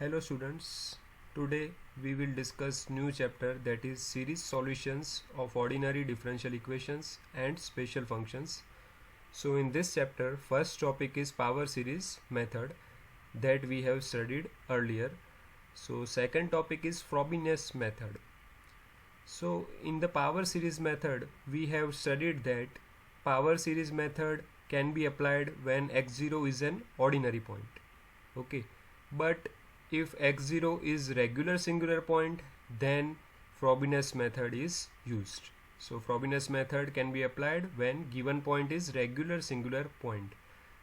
Hello students, today we will discuss new chapter, that is series solutions of ordinary differential equations and special functions. So in this chapter, first topic is power series method that we have studied earlier. So second topic is Frobenius method. So in the power series method, we have studied that power series method can be applied when x0 is an ordinary point. Okay, but if x0 is regular singular point, then Frobenius method is used. So Frobenius method can be applied when given point is regular singular point.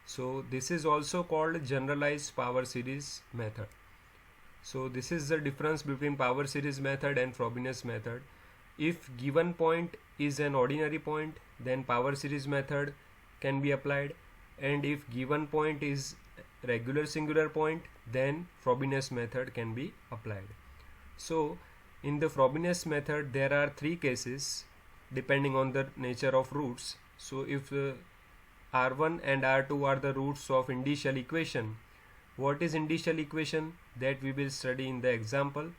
So this is also called generalized power series method. So this is the difference between power series method and Frobenius method. If given point is an ordinary point, then power series method can be applied, and if given point is regular singular point, then Frobenius method can be applied. So in the Frobenius method there are three cases depending on the nature of roots. So if R1 and R2 are the roots of indicial equation, what is indicial equation, that we will study in the example.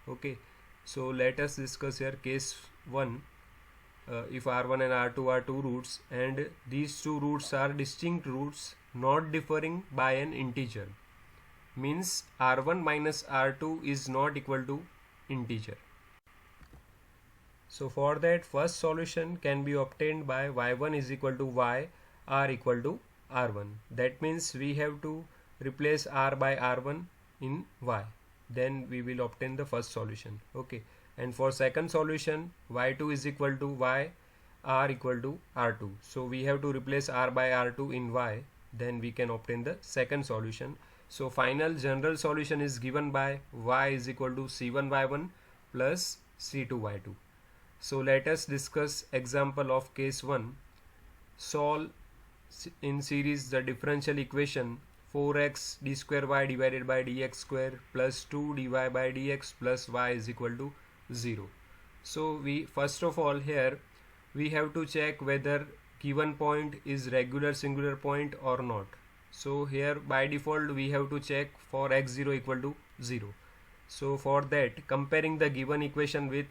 Okay, so let us discuss here case 1. If R1 and R2 are two roots and these two roots are distinct roots not differing by an integer, means R1 minus R2 is not equal to integer. So for that, first solution can be obtained by y1 is equal to y, r equal to r1. That means we have to replace r by r1 in y, then we will obtain the first solution. Okay, and for second solution, y2 is equal to y, r equal to r2. So we have to replace r by r2 in y, then we can obtain the second solution. So final general solution is given by y is equal to c1y1 plus c2y2. So let us discuss example of case 1. Solve in series the differential equation 4x d square y divided by dx square plus 2 dy by dx plus y is equal to 0. So we first of all here we have to check whether given point is regular singular point or not. So here by default we have to check for x0 equal to 0. So for that, comparing the given equation with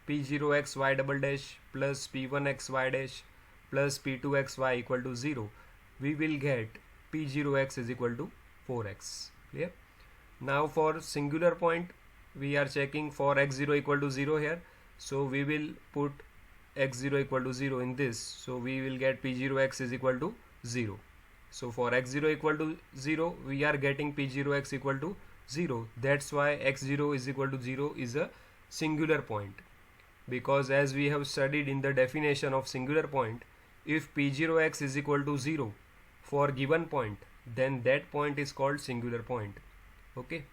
p0x y double dash plus p1x y dash plus p2x y equal to 0, we will get p0x is equal to 4x. Clear? Now for singular point, we are checking for x0 equal to 0 here. So we will put x0 equal to 0 in this. So we will get p0x is equal to 0. So for x0 equal to 0, we are getting p0x equal to 0. That's why x0 is equal to 0 is a singular point. Because as we have studied in the definition of singular point, if p0x is equal to 0 for given point, then that point is called singular point. Okay.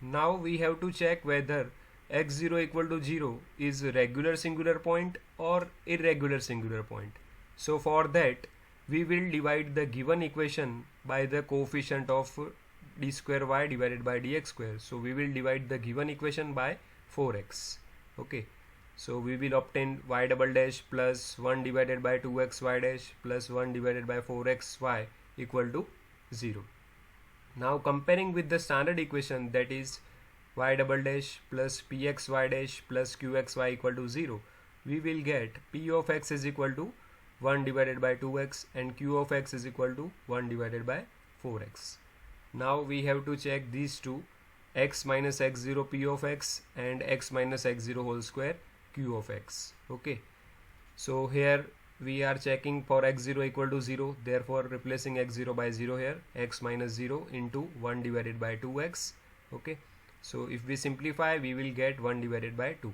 Now we have to check whether x0 equal to 0 is regular singular point or irregular singular point. So for that, we will divide the given equation by the coefficient of d square y divided by dx square. So we will divide the given equation by 4x. Okay. So we will obtain y double dash plus 1 divided by 2x y dash plus 1 divided by 4x y equal to 0. Now comparing with the standard equation, that is y double dash plus px y dash plus qx y equal to 0, we will get p of x is equal to 1 divided by 2x and q of x is equal to 1 divided by 4x. Now we have to check these two, x minus x0 p of x and x minus x0 whole square q of x. Okay, so here we are checking for x0 equal to 0, therefore replacing x0 by 0 here, x minus 0 into 1 divided by 2x. Okay, so if we simplify, we will get 1 divided by 2.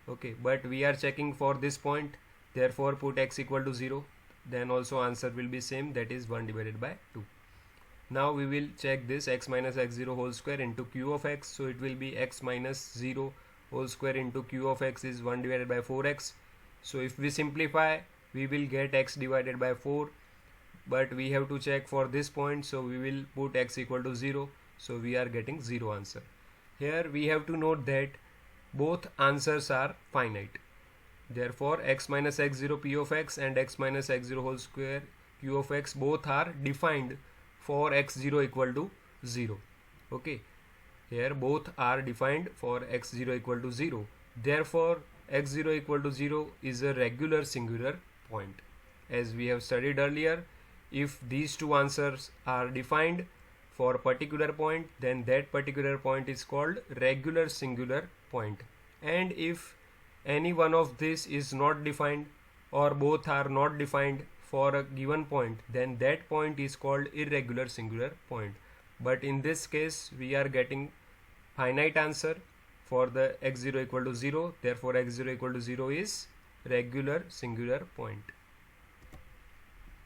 Okay, but we are checking for this point, therefore put x equal to 0, then also answer will be same, that is 1 divided by 2. Now we will check this x minus x0 whole square into q of x, so it will be x minus 0 whole square into q of x is 1 divided by 4x. So if we simplify, we will get x divided by 4, but we have to check for this point, so we will put x equal to 0, so we are getting 0 answer. Here we have to note that both answers are finite, therefore x minus x0 p of x and x minus x0 whole square q of x both are defined for x0 equal to 0. Okay, here both are defined for x0 equal to 0. Therefore x0 equal to 0 is a regular singular point. As we have studied earlier, if these two answers are defined for a particular point, then that particular point is called regular singular point. And if any one of this is not defined or both are not defined for a given point, then that point is called irregular singular point. But in this case we are getting finite answer for the x0 equal to 0. Therefore x0 equal to 0 is regular singular point.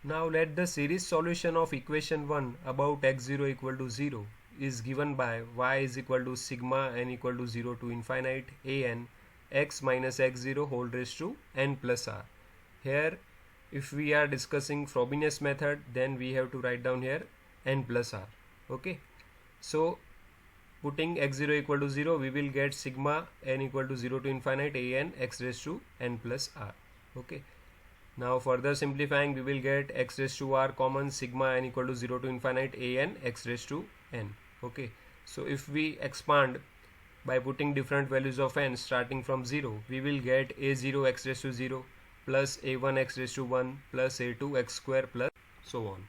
Now let the series solution of equation 1 about x0 equal to 0 is given by y is equal to sigma n equal to 0 to infinite a n x minus x0 whole raised to n plus r. Here if we are discussing Frobenius method, then we have to write down here n plus r. Okay, so putting x0 equal to 0, we will get sigma n equal to 0 to infinite a n x raised to n plus r. Okay, now further simplifying, we will get x raised to r common, sigma n equal to 0 to infinite a n x raised to n. Okay, so if we expand by putting different values of n starting from 0, we will get a0 x raised to 0 plus a1 x raised to 1 plus a2 x square plus so on.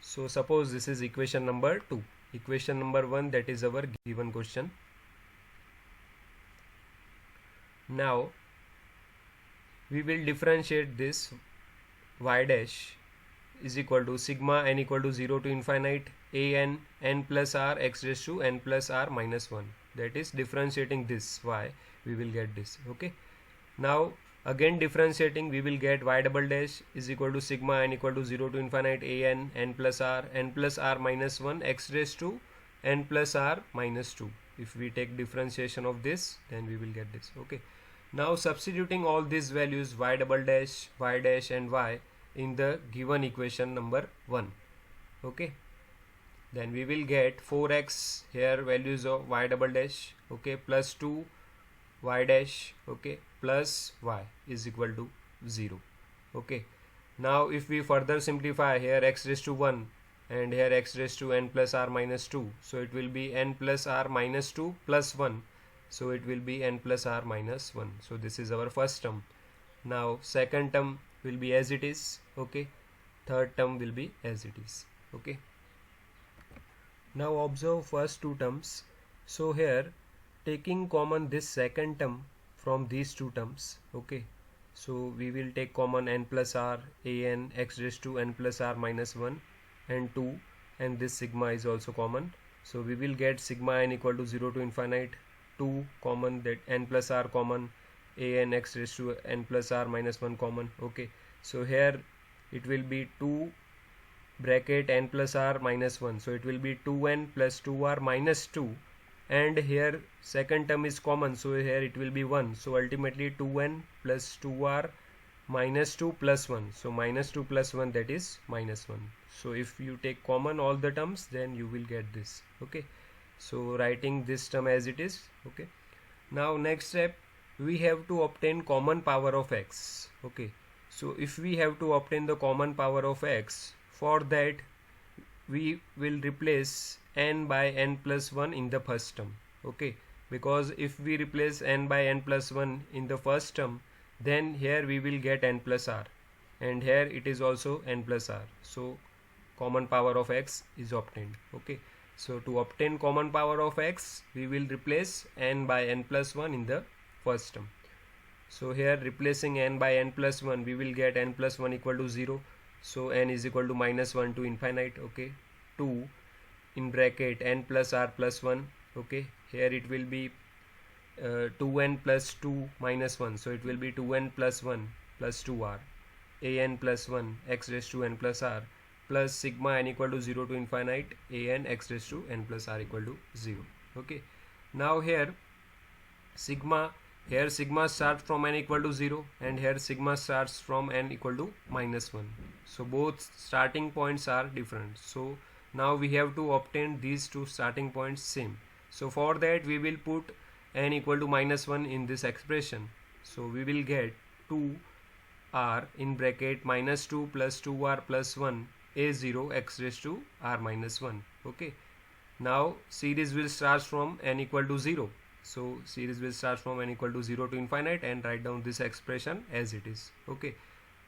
So suppose this is equation number 2. Equation number 1, that is our given question. Now we will differentiate this y dash is equal to sigma n equal to 0 to infinite a n n plus r x raised to n plus r minus 1. That is differentiating this y, we will get this. Okay, now again differentiating, we will get y double dash is equal to sigma n equal to 0 to infinite a n n plus r minus 1 x raised to n plus r minus 2. If we take differentiation of this, then we will get this. Okay, now substituting all these values y double dash, y dash and y in the given equation number 1. Okay, then we will get 4x, here values of y double dash, okay, plus 2 y dash, okay, plus y is equal to 0. Okay, now if we further simplify, here x raised to 1 and here x raised to n plus r minus 2, so it will be n plus r minus 2 plus 1, so it will be n plus r minus 1. So this is our first term. Now second term will be as it is. Okay, third term will be as it is. Okay, now observe first two terms. So here taking common this second term from these two terms. Okay, so we will take common n plus r a n x raised to n plus r minus 1 and 2, and this sigma is also common. So we will get sigma n equal to 0 to infinite 2 common, that n plus r common, a n x raised to n plus r minus 1 common. Okay, so here it will be 2 bracket n plus r minus 1, so it will be 2n plus 2r minus 2, and here second term is common, so here it will be 1, so ultimately 2n plus 2r minus 2 plus 1, so minus 2 plus 1, that is minus 1. So if you take common all the terms, then you will get this. Okay, so writing this term as it is. Okay, now next step, we have to obtain common power of x. Okay, so if we have to obtain the common power of x, for that we will replace n by n plus 1 in the first term. Okay, because if we replace n by n plus 1 in the first term, then here we will get n plus r, and here it is also n plus r, so common power of x is obtained. Okay, so to obtain common power of x, we will replace n by n plus 1 in the first term. So here replacing n by n plus 1, we will get n plus 1 equal to 0, so n is equal to minus 1 to infinite. Okay, 2 in bracket n plus r plus 1. Okay, here it will be 2n plus 2 minus 1, so it will be 2n plus 1 plus 2r, a n plus 1 x raised to n plus r, plus sigma n equal to 0 to infinite a n x raised to n plus r equal to 0. Okay, now here sigma starts from n equal to 0, and here sigma starts from n equal to minus 1, so both starting points are different. So now we have to obtain these two starting points same. So for that we will put n equal to minus 1 in this expression, so we will get 2r in bracket minus 2 plus 2r plus 1 a0 x raised to r minus 1. Okay, Now series will start from n equal to 0. So series will start from n equal to 0 to infinite, and write down this expression as it is. Okay,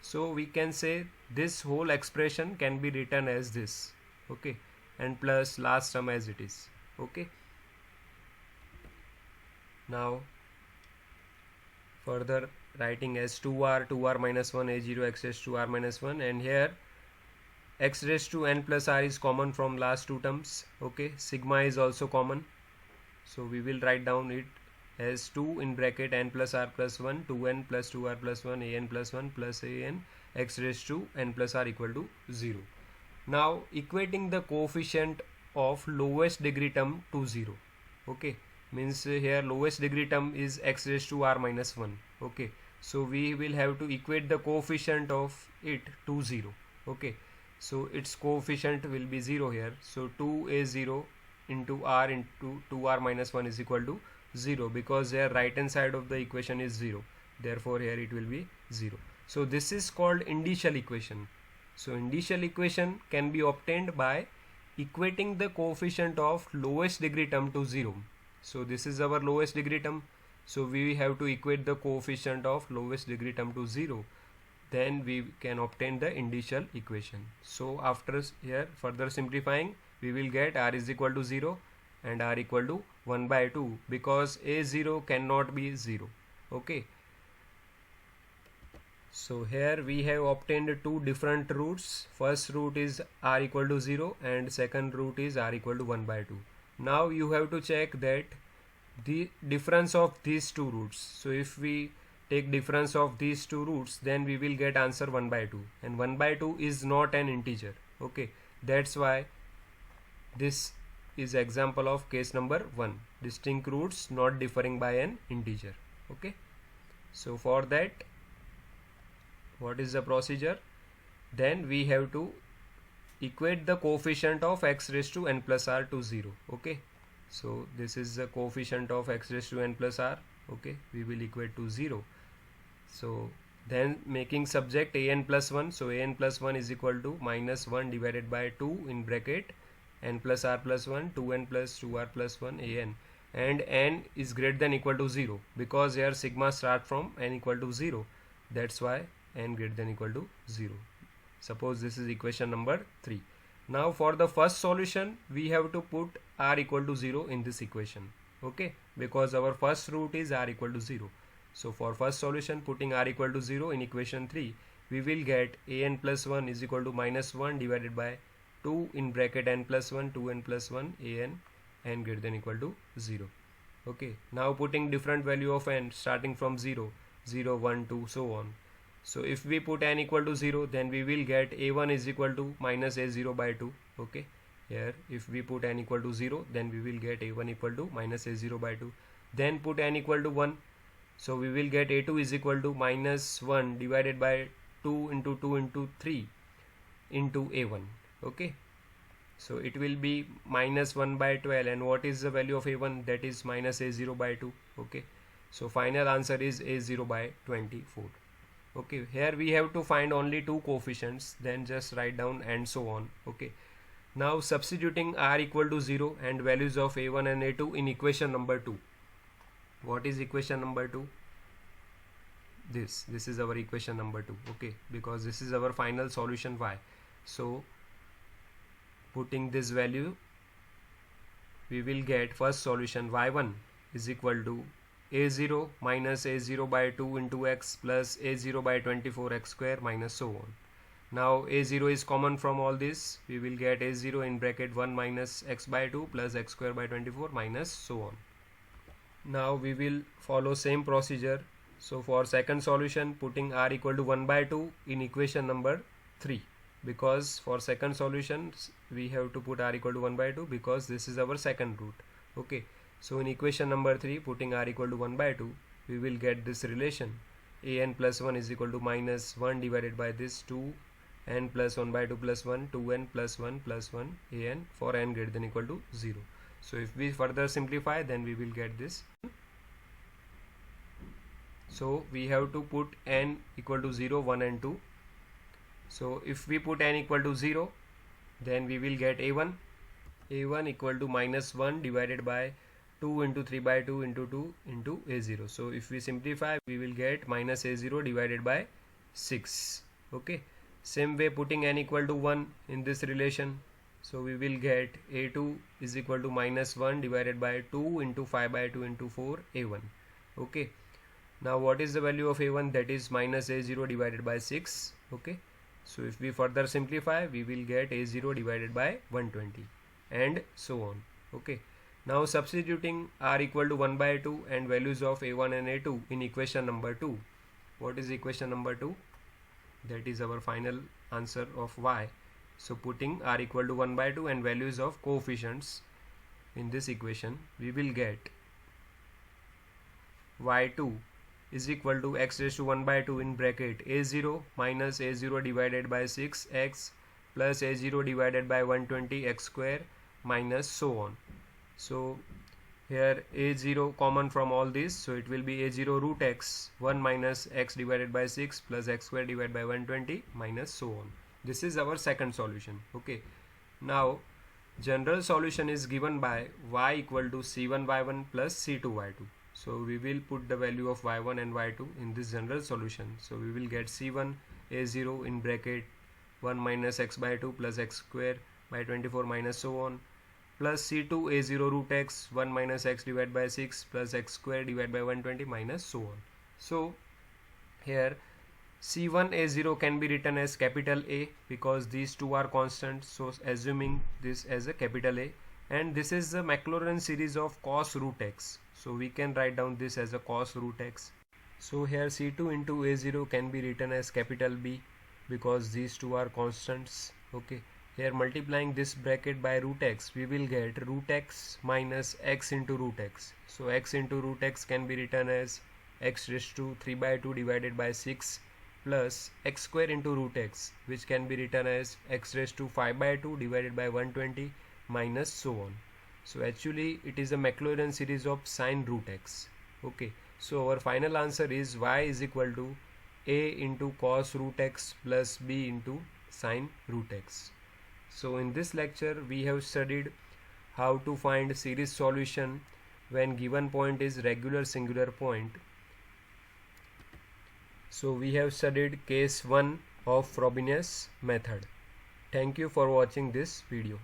so we can say this whole expression can be written as this. Okay, and plus last term as it is. Okay, now further writing as 2r minus 1 a0 x raised to r minus 1, and here x raised to n plus r is common from last two terms. Okay, sigma is also common, so we will write down it as 2 in bracket n plus r plus 1 2n plus 2r plus 1 an plus 1 plus an x raised to n plus r equal to 0. Now equating the coefficient of lowest degree term to 0. Okay, means here lowest degree term is x raised to r minus 1. Okay, so we will have to equate the coefficient of it to 0. Okay, so its coefficient will be 0 here, so 2a0 into r into 2r minus 1 is equal to 0, because their right hand side of the equation is 0, therefore here it will be 0. So this is called indicial equation. So indicial equation can be obtained by equating the coefficient of lowest degree term to 0. So this is our lowest degree term, so we have to equate the coefficient of lowest degree term to 0, then we can obtain the indicial equation. So after here further simplifying, we will get r is equal to 0 and r equal to 1 by 2, because a0 cannot be 0. Okay, so here we have obtained two different roots. First root is r equal to 0 and second root is r equal to 1 by 2. Now you have to check that the difference of these two roots. So if we take difference of these two roots, then we will get answer 1 by 2, and 1 by 2 is not an integer. Okay, that's why this is example of case number 1, distinct roots not differing by an integer. Okay, so for that, what is the procedure? Then we have to equate the coefficient of x raised to n plus r to 0. Okay, so this is the coefficient of x raised to n plus r. Okay, we will equate to 0. So then making subject an plus 1, so an plus 1 is equal to minus 1 divided by 2 in bracket n plus r plus 1 2n plus 2r plus 1 an, and n is greater than equal to 0, because here sigma start from n equal to 0, that's why n greater than equal to 0. Suppose this is equation number 3. Now for the first solution, we have to put r equal to 0 in this equation. Okay, because our first root is r equal to 0. So for first solution, putting r equal to 0 in equation 3, we will get an plus 1 is equal to minus 1 divided by 2 in bracket n plus 1 2n plus 1 n greater than equal to 0. Okay, now putting different value of n starting from 0 0 1 2 so on. So if we put n equal to 0, then we will get a1 is equal to minus a0 by 2. Okay, here if we put n equal to 0, then we will get a1 equal to minus a0 by 2. Then put n equal to 1, so we will get a2 is equal to minus 1 divided by 2 into 2 into 3 into a1. Okay, so it will be minus 1 by 12, and what is the value of a1? That is minus a0 by 2. Okay, so final answer is a0 by 24. Okay, here we have to find only two coefficients, then just write down and so on. Okay, now substituting r equal to 0 and values of a1 and a2 in equation number 2. What is equation number 2? This is our equation number 2. Okay, because this is our final solution y. So putting this value, we will get first solution y1 is equal to a0 minus a0 by 2 into x plus a0 by 24 x square minus so on. Now a0 is common from all this, we will get a0 in bracket 1 minus x by 2 plus x square by 24 minus so on. Now we will follow same procedure. So for second solution, putting r equal to 1 by 2 in equation number 3, because for second solution we have to put r equal to 1 by 2 because this is our second root. Okay, so in equation number 3, putting r equal to 1 by 2, we will get this relation an plus 1 is equal to minus 1 divided by this 2 n plus 1 by 2 plus 1 2n plus 1 plus 1 an for n greater than equal to 0. So if we further simplify, then we will get this. So we have to put n equal to 0 1 and 2. So if we put n equal to 0, then we will get a1 a1 equal to minus 1 divided by 2 into 3 by 2 into 2 into a0. So if we simplify, we will get minus a0 divided by 6. Okay, same way putting n equal to 1 in this relation, so we will get a2 is equal to minus 1 divided by 2 into 5 by 2 into 4 a1. Okay, now what is the value of a1? That is minus a0 divided by 6. Okay, so if we further simplify, we will get a0 divided by 120 and so on. Okay, now substituting r equal to 1 by 2 and values of a1 and a2 in equation number 2. What is equation number 2? That is our final answer of y. So putting r equal to 1 by 2 and values of coefficients in this equation, we will get y2 is equal to x raised to 1 by 2 in bracket a0 minus a0 divided by 6x plus a0 divided by 120 x square minus so on. So here a0 common from all these, so it will be a0 root x 1 minus x divided by 6 plus x square divided by 120 minus so on. This is our second solution. Okay, now general solution is given by y equal to c1 y1 plus c2 y2. So we will put the value of y1 and y2 in this general solution. So we will get c1 a0 in bracket 1 minus x by 2 plus x square by 24 minus so on, plus c2 a0 root x 1 minus x divided by 6 plus x square divided by 120 minus so on. So here c1 a0 can be written as capital A because these two are constants, so assuming this as a capital A, and this is the Maclaurin series of cos root x, so we can write down this as a cos root x. So here c2 into a0 can be written as capital B because these two are constants. Okay, here multiplying this bracket by root x, we will get root x minus x into root x. So x into root x can be written as x raised to 3 by 2 divided by 6 plus x square into root x, which can be written as x raised to 5 by 2 divided by 120 minus so on. So actually it is a Maclaurin series of sine root x. Okay, so our final answer is y is equal to a into cos root x plus b into sine root x. So in this lecture we have studied how to find series solution when given point is regular singular point. So we have studied case 1 of Frobenius method. Thank you for watching this video.